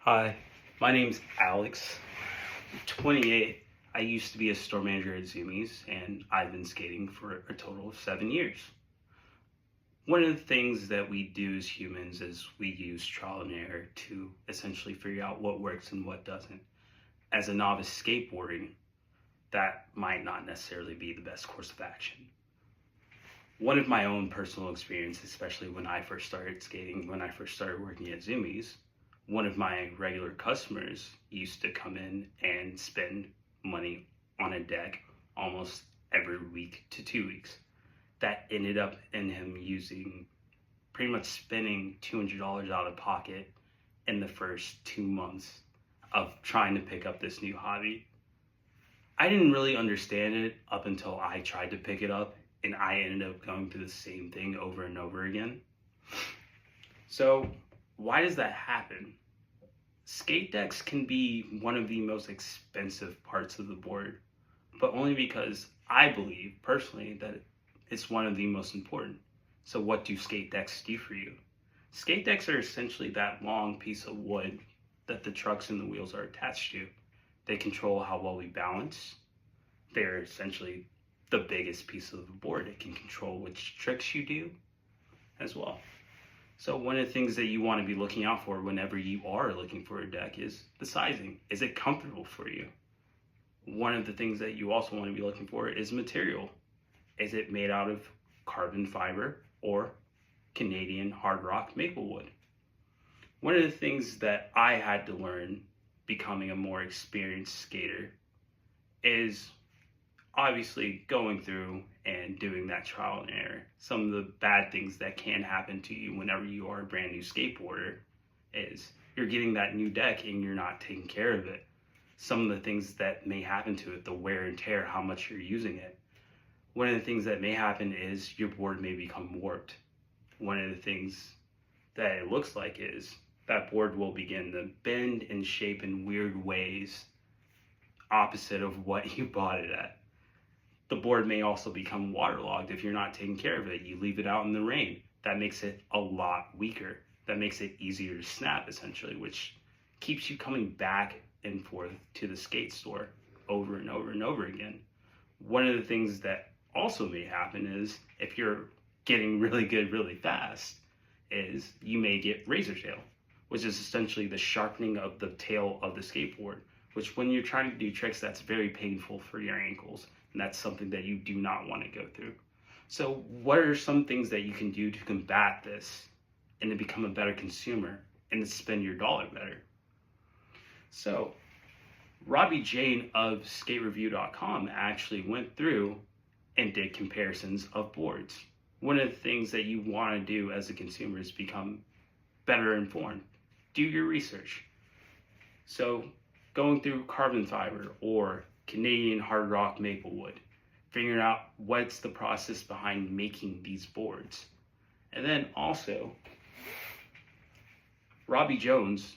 Hi, my name's Alex. I'm 28. I used to be a store manager at Zoomies, and I've been skating for a total of 7 years. One of the things that we do as humans is we use trial and error to essentially figure out what works and what doesn't. As a novice skateboarding, that might not necessarily be the best course of action. One of my own personal experiences, especially when I first started skating, when I first started working at Zoomies, one of my regular customers used to come in and spend money on a deck almost every week to 2 weeks. That ended up in him using pretty much spending $200 out of pocket in the first 2 months of trying to pick up this new hobby. I didn't really understand it up until I tried to pick it up, and I ended up going through the same thing over and over again. So why does that happen? Skate decks can be one of the most expensive parts of the board, but only because I believe personally that it's one of the most important. So what do skate decks do for you? Skate decks are essentially that long piece of wood that the trucks and the wheels are attached to. They control how well we balance. They're essentially the biggest piece of the board. It can control which tricks you do as well. So one of the things that you want to be looking out for whenever you are looking for a deck is the sizing. Is it comfortable for you? One of the things that you also want to be looking for is material. Is it made out of carbon fiber or Canadian hard rock maple wood? One of the things that I had to learn becoming a more experienced skater is obviously going through and doing that trial and error. Some of the bad things that can happen to you whenever you are a brand new skateboarder is you're getting that new deck and you're not taking care of it. Some of the things that may happen to it, the wear and tear, how much you're using it. One of the things that may happen is your board may become warped. One of the things that it looks like is that board will begin to bend and shape in weird ways opposite of what you bought it at. The board may also become waterlogged if you're not taking care of it. You leave it out in the rain. That makes it a lot weaker. That makes it easier to snap, essentially, which keeps you coming back and forth to the skate store over and over and over again. One of the things that also may happen is if you're getting really good really fast is you may get razor tail, which is essentially the sharpening of the tail of the skateboard, which when you're trying to do tricks, that's very painful for your ankles. And that's something that you do not want to go through. So what are some things that you can do to combat this and to become a better consumer and to spend your dollar better? So Robbie Jane of skatereview.com actually went through and did comparisons of boards. One of the things that you want to do as a consumer is become better informed. Do your research. So going through carbon fiber or Canadian hard rock maple wood, figuring out what's the process behind making these boards. And then also, Robbie Jones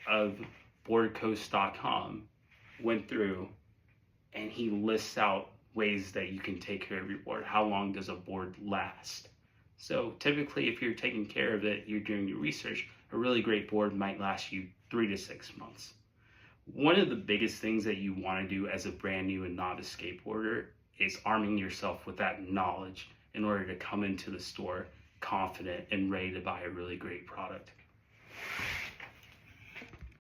of boardcoast.com went through and he lists out ways that you can take care of your board. How long does a board last? So typically, if you're taking care of it, you're doing your research, a really great board might last you 3 to 6 months. One of the biggest things that you want to do as a brand new and novice skateboarder is arming yourself with that knowledge in order to come into the store confident and ready to buy a really great product.